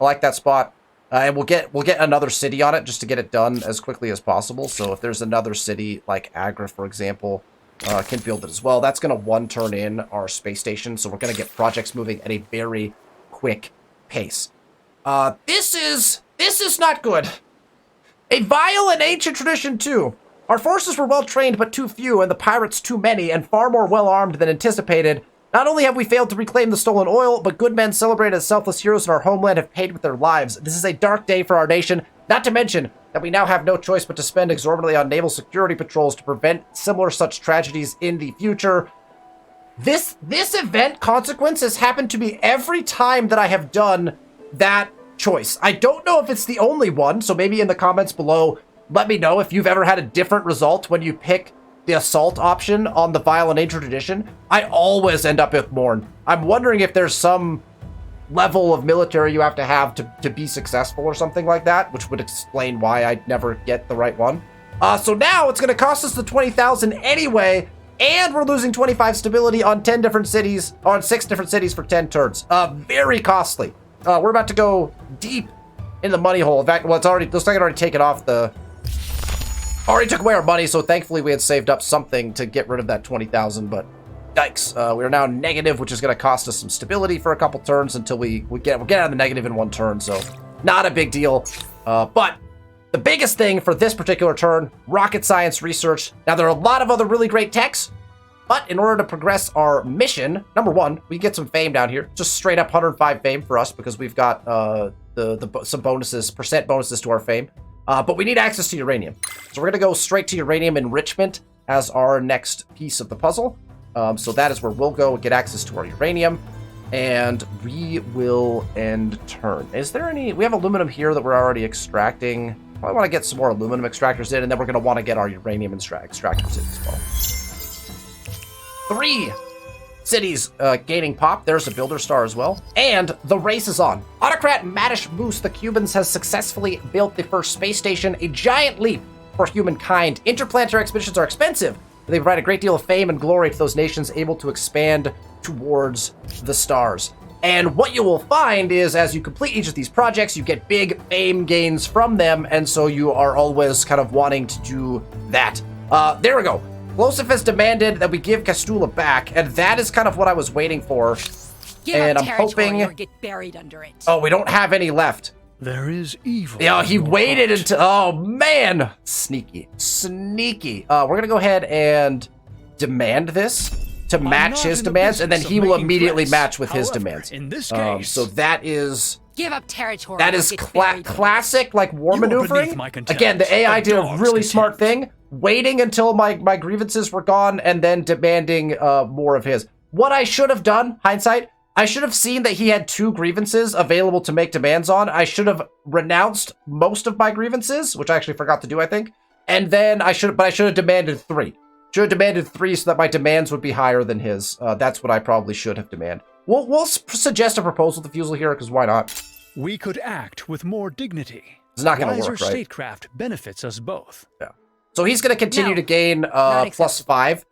I like that spot. And we'll get another city on it just to get it done as quickly as possible. So if there's another city like Agra, for example, can build it as well. That's going to 1-turn in our space station. So we're going to get projects moving at a very quick pace. This is not good. A vile and ancient tradition too. Our forces were well trained but too few, and the pirates too many, and far more well armed than anticipated. Not only have we failed to reclaim the stolen oil, but good men celebrated as selfless heroes in our homeland have paid with their lives. This is a dark day for our nation, not to mention that we now have no choice but to spend exorbitantly on naval security patrols to prevent similar such tragedies in the future. This event consequence has happened to me every time that I have done that choice. I don't know if it's the only one, so maybe in the comments below, let me know if you've ever had a different result when you pick the assault option on the Violent Ancient Tradition. I always end up with Morn. I'm wondering if there's some level of military you have to be successful or something like that, which would explain why I never get the right one. So now it's going to cost us the 20,000 anyway, and we're losing 25 stability on 10 different cities, on 6 different cities for 10 turns. Very costly. We're about to go deep in the money hole. In fact, well, looks like it already taken off the... Already took away our money, so thankfully we had saved up something to get rid of that 20,000, but yikes. We are now negative, which is going to cost us some stability for a couple turns until we'll get out of the negative in 1 turn, so not a big deal. But the biggest thing for this particular turn, rocket science research. Now, there are a lot of other really great techs, but in order to progress our mission, number 1, we get some fame down here. Just straight up 105 fame for us because we've got some bonuses, percent bonuses to our fame. But we need access to uranium. So we're going to go straight to uranium enrichment as our next piece of the puzzle. So that is where we'll go get access to our uranium. And we will end turn. Is there any... We have aluminum here that we're already extracting. Probably want to get some more aluminum extractors in, and then we're going to want to get our uranium extractors in as well. 3. cities gaining pop. There's a builder star as well. And the race is on. Autocrat Madish Moose, the Cubans, has successfully built the first space station, a giant leap for humankind. Interplanetary expeditions are expensive, but they provide a great deal of fame and glory to those nations able to expand towards the stars. And what you will find is as you complete each of these projects, you get big fame gains from them, and so you are always kind of wanting to do that. There we go. Plosif has demanded that we give Castula back, and that is kind of what I was waiting for. Give and up I'm territory hoping... or get buried under it. Oh, we don't have any left. There is evil. Yeah, he in your waited heart. until... Oh, man! Sneaky. We're gonna go ahead and demand this to match not his in the demands, and then business he of will making immediately threats. match with his However, demands. in this case, So that is... Give up territory. That or is get buried. classic, like, war You are maneuvering. beneath my contempt. Again, the AI A did a dog's really smart contempt. thing, waiting until my grievances were gone and then demanding more of his. What I should have done, hindsight, I should have seen that he had 2 grievances available to make demands on. I should have renounced most of my grievances, which I actually forgot to do, I think. And then I should have demanded 3. Should have demanded 3 so that my demands would be higher than his. That's what I probably should have demanded. We'll suggest a proposal to Fusel here, because why not? we could act with more dignity. It's not going to Wiser work, right? statecraft benefits us both. Yeah. So he's going to continue No, to gain not plus 5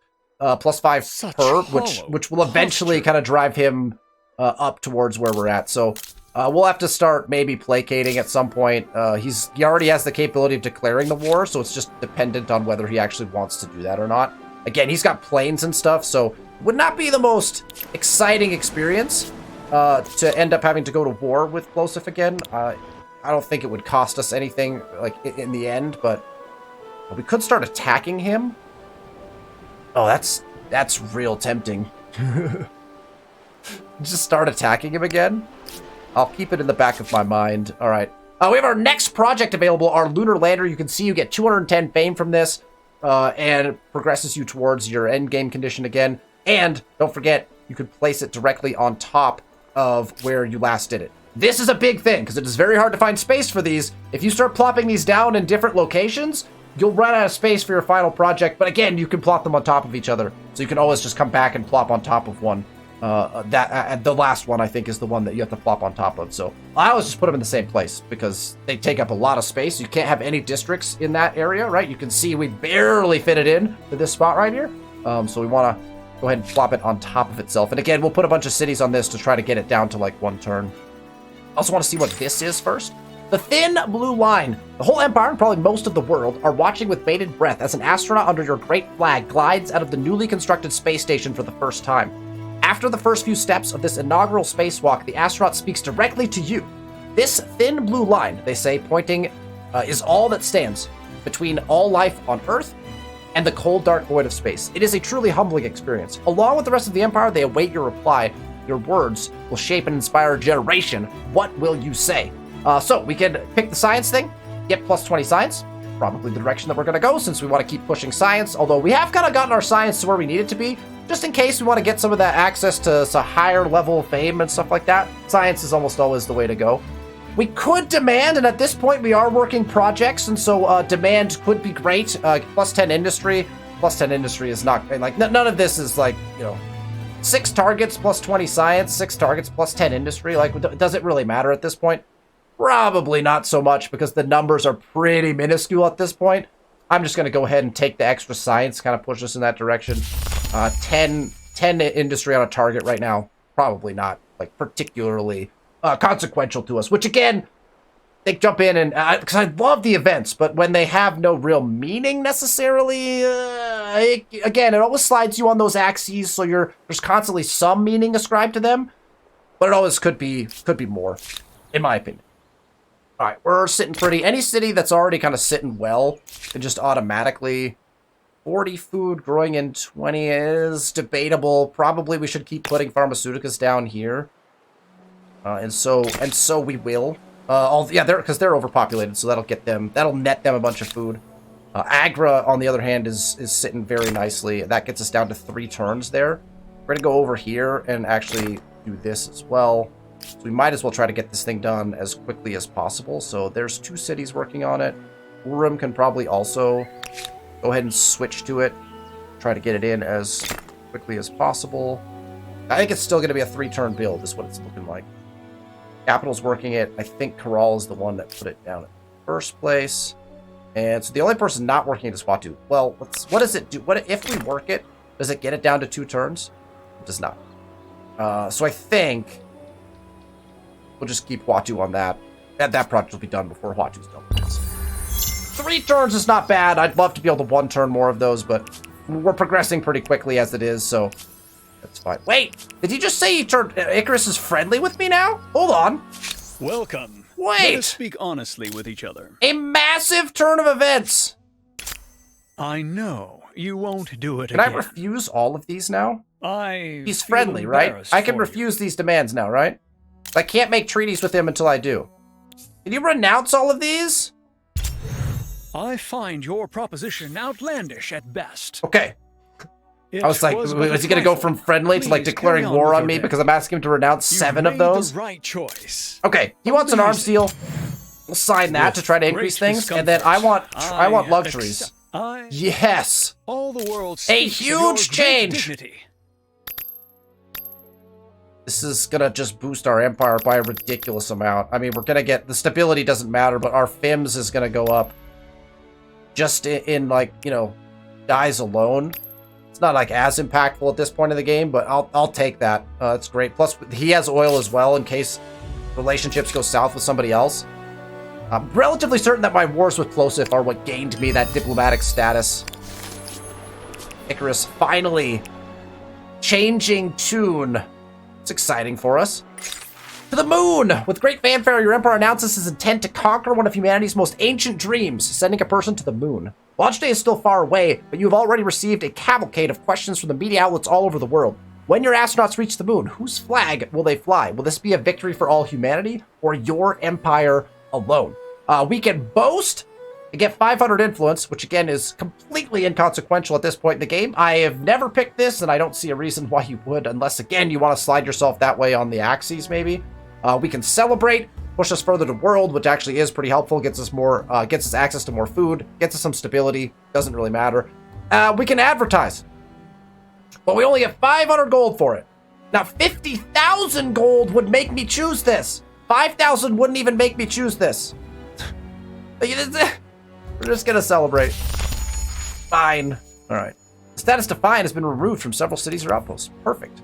Such per, hollow which will eventually posture. kind of drive him up towards where we're at. So we'll have to start maybe placating at some point. He already has the capability of declaring the war, so it's just dependent on whether he actually wants to do that or not. Again, he's got planes and stuff, so would not be the most exciting experience to end up having to go to war with Plosif again. I don't think it would cost us anything like in the end, but we could start attacking him. Oh, that's real tempting. Just start attacking him again. I'll keep it in the back of my mind. All right. We have our next project available, our lunar lander. You can see you get 210 fame from this, and it progresses you towards your end game condition again. And don't forget, you could place it directly on top of where you last did it. This is a big thing, because it is very hard to find space for these. If you start plopping these down in different locations, you'll run out of space for your final project. But again, you can plop them on top of each other, so you can always just come back and plop on top of one. The last one, I think, is the one that you have to plop on top of. So I always just put them in the same place, because they take up a lot of space. You can't have any districts in that area, right? You can see we barely fit it in to this spot right here. So we want to go ahead and plop it on top of itself. And again, we'll put a bunch of cities on this to try to get it down to like one turn. I also want to see what this is first. The thin blue line. The whole Empire, and probably most of the world, are watching with bated breath as an astronaut under your great flag glides out of the newly constructed space station for the first time. After the first few steps of this inaugural spacewalk, the astronaut speaks directly to you. This thin blue line, they say, pointing, is all that stands between all life on Earth and the cold, dark void of space. It is a truly humbling experience. Along with the rest of the Empire, they await your reply. Your words will shape and inspire a generation. What will you say? So we can pick the science thing, get plus 20 science. Probably the direction that we're going to go, since we want to keep pushing science, although we have kind of gotten our science to where we need it to be, just in case we want to get some of that access to higher level fame and stuff like that. Science is almost always the way to go. We could demand, and at this point we are working projects, and so demand could be great. Plus 10 industry. Plus 10 industry is not, like, none of this is like, 6 targets plus 20 science, 6 targets plus 10 industry. Like, does it really matter at this point? Probably not so much, because the numbers are pretty minuscule at this point. I'm just going to go ahead and take the extra science, kind of push us in that direction. 10 industry on a target right now, probably not, like, particularly consequential to us, which again, they jump in and, because I love the events, but when they have no real meaning necessarily, again, it always slides you on those axes, so there's constantly some meaning ascribed to them, but it always could be more, in my opinion. All right, we're sitting pretty. Any city that's already kind of sitting well can just automatically 40 food growing in 20 is debatable. Probably we should keep putting pharmaceuticals down here. And so we will. Because they're overpopulated, so that'll net them a bunch of food. Agra, on the other hand, is sitting very nicely. That gets us down to 3 turns there. We're gonna go over here and actually do this as well. So we might as well try to get this thing done as quickly as possible. So there's 2 cities working on it. Urim can probably also go ahead and switch to it. Try to get it in as quickly as possible. I think it's still going to be a 3-turn build, is what it's looking like. Capital's working it. I think Corral is the one that put it down in the first place. And so the only person not working it is Watu. Well, what does it do? What if we work it? Does it get it down to 2 turns? It does not. So I think we'll just keep Watu on that. And that project will be done before Watu's done with this. 3 turns is not bad. I'd love to be able to 1-turn more of those, but we're progressing pretty quickly as it is, so that's fine. Wait, did he just say he turned Icarus is friendly with me now? Hold on. Welcome. Wait. Let us speak honestly with each other. A massive turn of events. I know you won't do it Can again. I refuse all of these now? He's friendly, right? I can refuse these demands now, right? I can't make treaties with him until I do. Can you renounce all of these? I find your proposition outlandish at best. Okay. I was like, is he going to go from friendly to like declaring war on me because I'm asking him to renounce 7 of those? The right choice. Okay, he wants an arms deal. We'll sign that to try to increase things, and then I want luxuries. Yes. All the world A speaks of your huge great change. dignity. This is gonna just boost our empire by a ridiculous amount. I mean, we're gonna get the stability doesn't matter, but our FIMS is gonna go up. Just in like, you know, dies alone. It's not like as impactful at this point in the game, but I'll take that. It's great. Plus, he has oil as well in case relationships go south with somebody else. I'm relatively certain that my wars with Plosif are what gained me that diplomatic status. Icarus finally changing tune. It's exciting for us. To the moon! With great fanfare, your empire announces his intent to conquer one of humanity's most ancient dreams, sending a person to the moon. Launch day is still far away, but you have already received a cavalcade of questions from the media outlets all over the world. When your astronauts reach the moon, whose flag will they fly? Will this be a victory for all humanity, or your empire alone? We can boast and get 500 influence, which again is completely inconsequential at this point in the game. I have never picked this, and I don't see a reason why you would, unless again you want to slide yourself that way on the axes, maybe. We can celebrate, push us further to world, which actually is pretty helpful. Gets us more, gets us access to more food, gets us some stability. Doesn't really matter. We can advertise, but we only have 500 gold for it. Now, 50,000 gold would make me choose this. 5,000 wouldn't even make me choose this. We're just gonna celebrate. Fine. All right. Status Defiant has been removed from several cities or outposts. Perfect.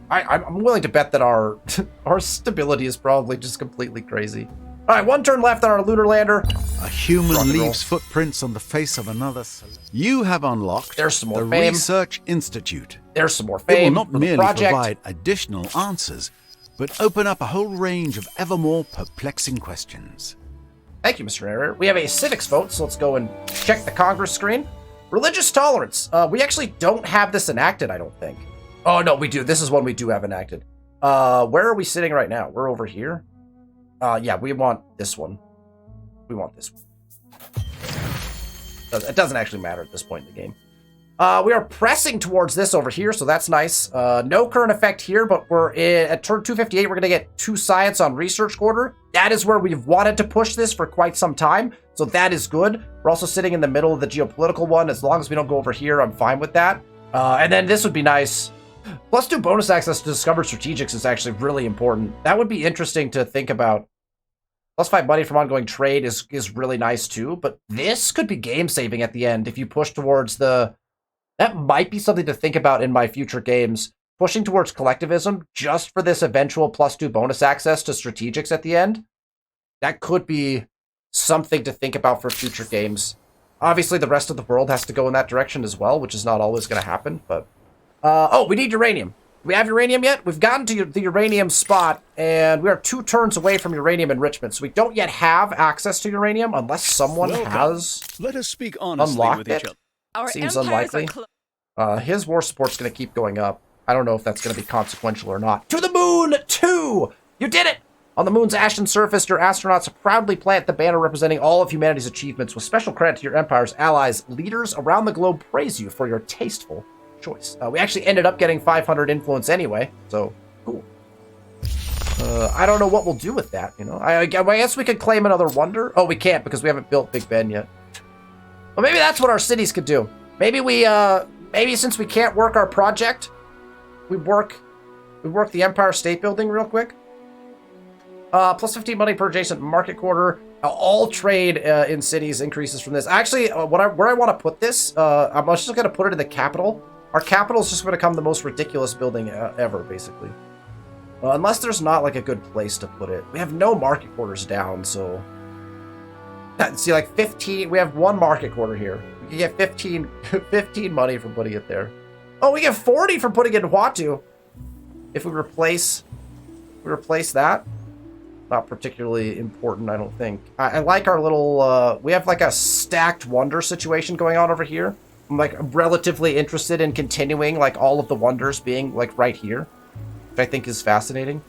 I'm willing to bet that our our stability is probably just completely crazy. All right, 1 turn left on our lunar lander. A human Rock and roll. leaves footprints on the face of another. You have unlocked There's some more the fame. Research Institute. There's some more It will fame not for the merely project. provide additional answers, but open up a whole range of ever more perplexing questions. Thank you, Mr. Narrator. We have a civics vote, so let's go and check the Congress screen. Religious tolerance. We actually don't have this enacted, I don't think. Oh, no, we do. This is one we do have enacted. Where are we sitting right now? We're over here. Yeah, we want this one. We want this one. It doesn't actually matter at this point in the game. We are pressing towards this over here, so that's nice. No current effect here, but we're at turn 258. We're going to get 2 science on research quarter. That is where we've wanted to push this for quite some time, so that is good. We're also sitting in the middle of the geopolitical one. As long as we don't go over here, I'm fine with that. And then this would be nice. +2 bonus access to discovered strategics is actually really important. That would be interesting to think about. +5 money from ongoing trade is really nice too, but this could be game saving at the end if you push towards the... That might be something to think about in my future games. Pushing towards collectivism just for this eventual +2 bonus access to strategics at the end. That could be something to think about for future games. Obviously, the rest of the world has to go in that direction as well, which is not always going to happen, but... oh, we need uranium. Do we have uranium yet? We've gotten to the uranium spot, and we are 2 turns away from uranium enrichment, so we don't yet have access to uranium unless someone has Let us speak honestly unlocked with each it. other. Our Seems empires unlikely. are His war support's going to keep going up. I don't know if that's going to be consequential or not. To the moon 2! You did it! On the moon's ashen surface, your astronauts proudly plant the banner representing all of humanity's achievements. With special credit to your empire's allies, leaders around the globe praise you for your tasteful choice. We actually ended up getting 500 influence anyway, so cool. I don't know what we'll do with that, you know. I guess we could claim another wonder. Oh, we can't because we haven't built Big Ben yet. Well, maybe that's what our cities could do. Maybe we, maybe since we can't work our project, we work We work the Empire State Building real quick. Plus 15 money per adjacent market quarter. All trade in cities increases from this. Actually, where I want to put this, I'm just going to put it in the capital. Our capital is just going to become the most ridiculous building ever, basically. Unless there's not like a good place to put it. We have no market quarters down, so... See, like 15... We have one market quarter here. We can get 15 money from putting it there. Oh, we get 40 from putting it in Huatu. If we replace that. Not particularly important, I don't think. I like our little... we have like a stacked wonder situation going on over here. I'm like relatively interested in continuing like all of the wonders being like right here, which I think is fascinating.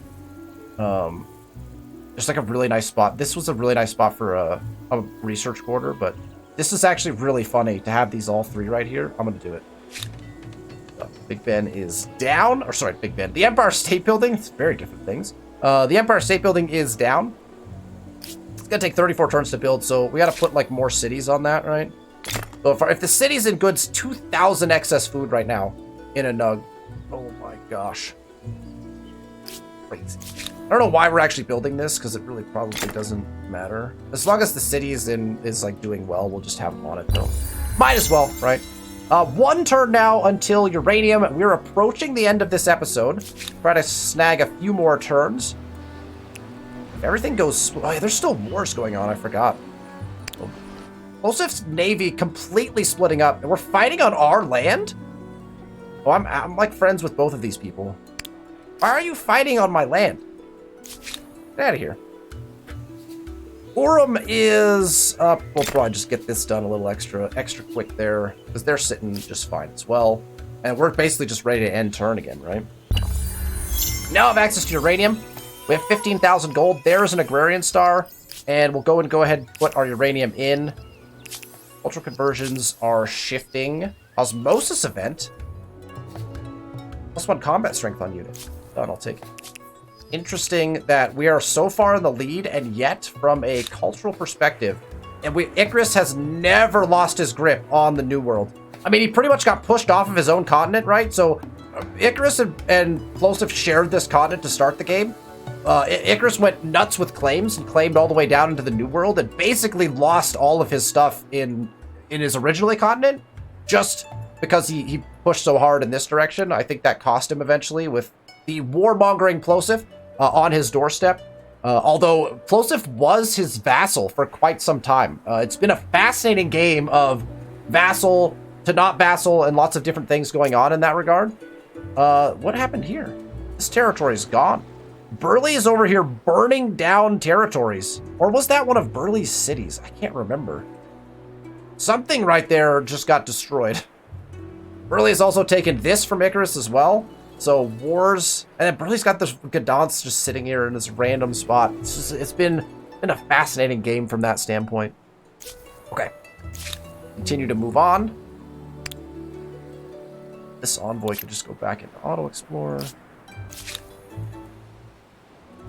Just like a really nice spot. This was a really nice spot for a research quarter, but this is actually really funny to have these all three right here. I'm gonna do it. Big Ben is down, or sorry, Big Ben. The Empire State Building. It's very different things. The Empire State Building is down. It's gonna take 34 turns to build, so we gotta put like more cities on that, right? So if the city's in goods, 2,000 excess food right now in a nug. Oh my gosh. Crazy. I don't know why we're actually building this, because it really probably doesn't matter. As long as the city is like doing well, we'll just have them on it though. Might as well, right? One turn now until uranium. We're approaching the end of this episode. Try to snag a few more turns. Everything goes... Oh, yeah, there's still wars going on, I forgot. Plosiv's navy completely splitting up, and we're fighting on our land? Oh, I'm like friends with both of these people. Why are you fighting on my land? Get out of here. Urum is... we'll probably just get this done a little extra quick there, because they're sitting just fine as well. And we're basically just ready to end turn again, right? Now I have access to uranium. We have 15,000 gold. There's an agrarian star. And we'll go ahead and put our uranium in. Cultural conversions are shifting. Osmosis event. +1 combat strength on unit. Done, I'll take it. Interesting that we are so far in the lead, and yet, from a cultural perspective, and Icarus has never lost his grip on the New World. I mean, he pretty much got pushed off of his own continent, right? So, Icarus and Plosiv shared this continent to start the game. Icarus went nuts with claims and claimed all the way down into the New World and basically lost all of his stuff in his original continent just because he pushed so hard in this direction. I think that cost him eventually with the warmongering Plosiv on his doorstep. Although Plosiv was his vassal for quite some time. It's been a fascinating game of vassal to not vassal and lots of different things going on in that regard. What happened here? This territory is gone. Burley is over here burning down territories. Or was that one of Burley's cities? I can't remember. Something right there just got destroyed. Burley has also taken this from Icarus as well. So wars, and then Burley's got this Gdansk just sitting here in this random spot. It's been a fascinating game from that standpoint. Okay. Continue to move on. This envoy could just go back into Auto Explorer.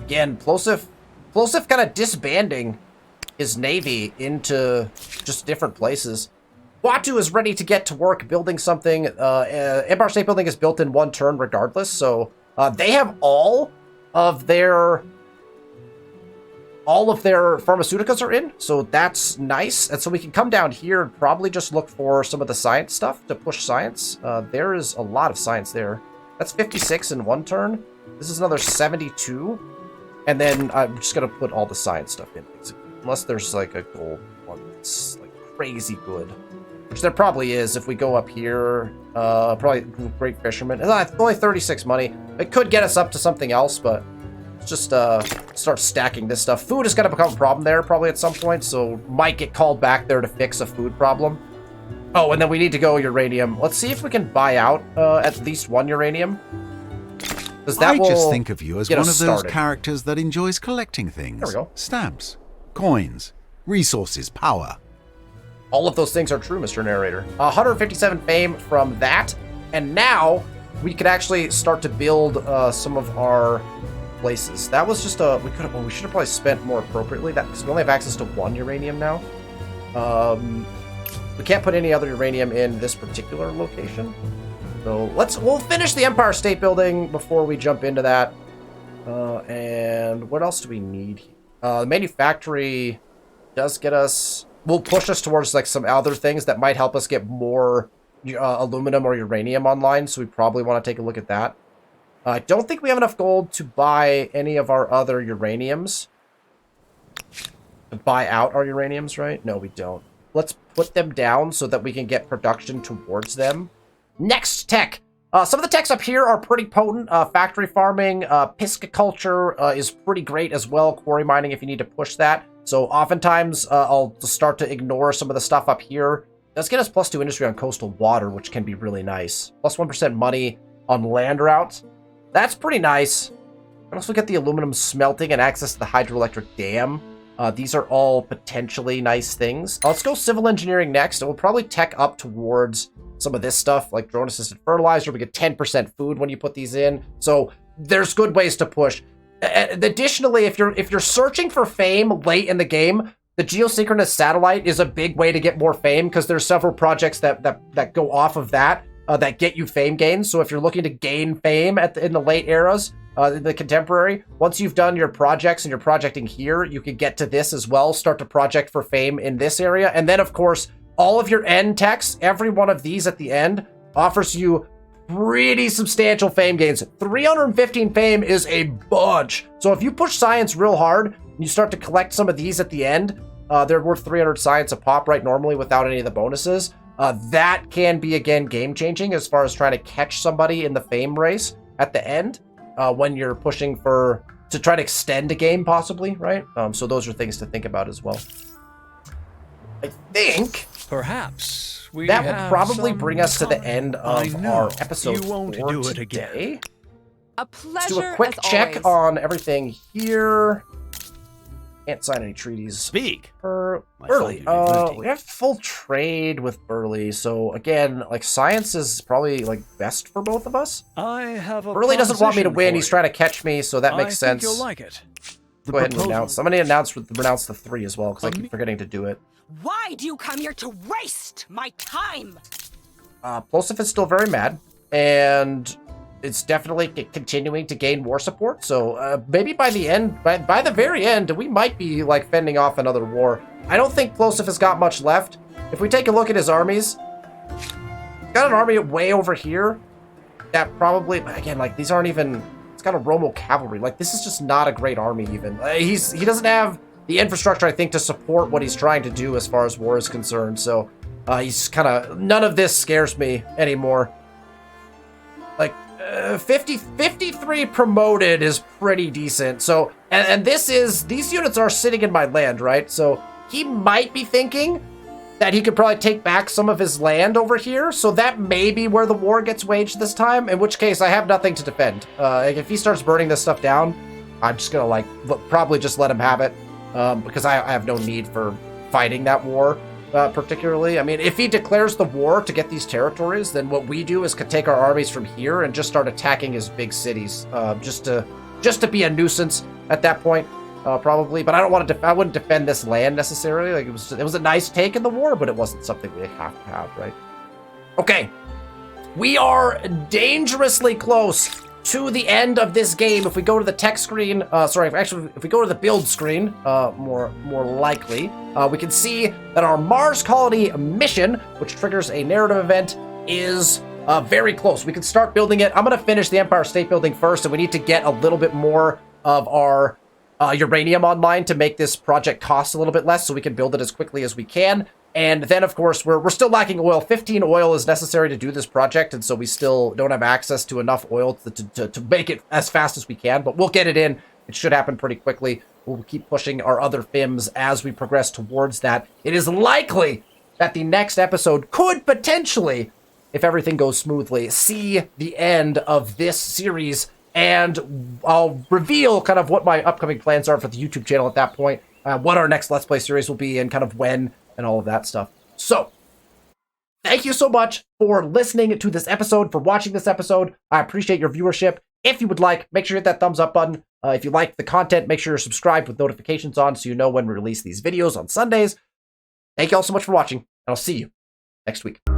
Again, Plosiv kind of disbanding his navy into just different places. Huatu is ready to get to work building something. Empire State Building is built in one turn regardless, so they have all of their pharmaceuticals are in, so that's nice. And so we can come down here and probably just look for some of the science stuff to push science. There is a lot of science there. That's 56 in one turn. This is another 72. And then I'm just going to put all the science stuff in, unless there's like a gold one that's like crazy good. Which there probably is if we go up here. Probably Great Fisherman. It's only 36 money. It could get us up to something else, but let's just start stacking this stuff. Food is going to become a problem there probably at some point, so might get called back there to fix a food problem. Oh, and then we need to go uranium. Let's see if we can buy out at least one uranium. I just think of you as one of those started. characters that enjoys collecting things. There we go. Stamps, coins, resources, power. All of those things are true, Mr. Narrator. 157 fame from that. And now we could actually start to build some of our places. That was just we should have probably spent more appropriately. Because we only have access to one uranium now. We can't put any other uranium in this particular location. So we'll finish the Empire State Building before we jump into that. And what else do we need? The manufactory does get us, will push us towards like some other things that might help us get more aluminum or uranium online. So we probably want to take a look at that. I don't think we have enough gold to buy any of our other uraniums. To buy out our uraniums, right? No, we don't. Let's put them down so that we can get production towards them. Next tech. Some of the techs up here are pretty potent. Factory farming, pisciculture is pretty great as well. Quarry mining if you need to push that. So oftentimes I'll start to ignore some of the stuff up here. Let's get us +2 industry on coastal water, which can be really nice. +1% money on land routes. That's pretty nice. I also get the aluminum smelting and access to the hydroelectric dam. These are all potentially nice things. Let's go civil engineering next. And we'll probably tech up towards some of this stuff, like drone-assisted fertilizer. We get 10% food when you put these in. So there's good ways to push. Additionally, if you're searching for fame late in the game, the geosynchronous satellite is a big way to get more fame because there's several projects that go off of that that get you fame gains. So if you're looking to gain fame in the late eras, the contemporary, once you've done your projects and you're projecting here, you can get to this as well, start to project for fame in this area. And then, of course, all of your end techs, every one of these at the end offers you pretty substantial fame gains. 315 fame is a bunch. So if you push science real hard, and you start to collect some of these at the end, they're worth 300 science a pop right normally without any of the bonuses. That can be, again, game-changing as far as trying to catch somebody in the fame race at the end when you're pushing to try to extend a game, possibly, right? So those are things to think about as well. I think perhaps that would probably bring us to the end of our episode you won't for do it today. again. A pleasure. Let's do a quick as check always. on everything here. Can't sign any treaties. Speak. Burley. We have full trade with Burley, so again, like science is probably like best for both of us. I have a Burley doesn't want me to proposition win. for He's you. trying to catch me, so that makes I sense. think you'll like it. Go ahead and announce. I'm going to renounce the 3 as well because I keep forgetting to do it. Why do you come here to waste my time? Plosif is still very mad, and it's definitely continuing to gain war support. So maybe by the end, by the very end, we might be like fending off another war. I don't think Plosif has got much left. If we take a look at his armies, he's got an army way over here that probably, again, like these aren't even. It's got a Romo cavalry. Like this is just not a great army even. He doesn't have the infrastructure, I think, to support what he's trying to do as far as war is concerned. So he's kind of, none of this scares me anymore. Like 53 promoted is pretty decent. So, and these units are sitting in my land, right? So he might be thinking that he could probably take back some of his land over here. So that may be where the war gets waged this time, in which case I have nothing to defend. If he starts burning this stuff down, I'm just gonna like probably just let him have it. Because I have no need for fighting that war, particularly. I mean, if he declares the war to get these territories, then what we do is take our armies from here and just start attacking his big cities, just to be a nuisance at that point, probably. But I don't want to. I wouldn't defend this land necessarily. Like it was a nice take in the war, but it wasn't something we have to have, right? Okay, we are dangerously close to the end of this game. If we go to the tech screen, if we go to the build screen, more likely, we can see that our Mars colony mission, which triggers a narrative event, is very close. We can start building it. I'm going to finish the Empire State Building first, and we need to get a little bit more of our uranium online to make this project cost a little bit less so we can build it as quickly as we can. And then, of course, we're still lacking oil. 15 oil is necessary to do this project, and so we still don't have access to enough oil to make it as fast as we can, but we'll get it in. It should happen pretty quickly. We'll keep pushing our other FIMs as we progress towards that. It is likely that the next episode could potentially, if everything goes smoothly, see the end of this series, and I'll reveal kind of what my upcoming plans are for the YouTube channel at that point, what our next Let's Play series will be, and kind of when, and all of that stuff. So, thank you so much for listening to this episode, for watching this episode. I appreciate your viewership. If you would like, make sure you hit that thumbs up button. If you like the content, make sure you're subscribed with notifications on so you know when we release these videos on Sundays. Thank you all so much for watching, and I'll see you next week.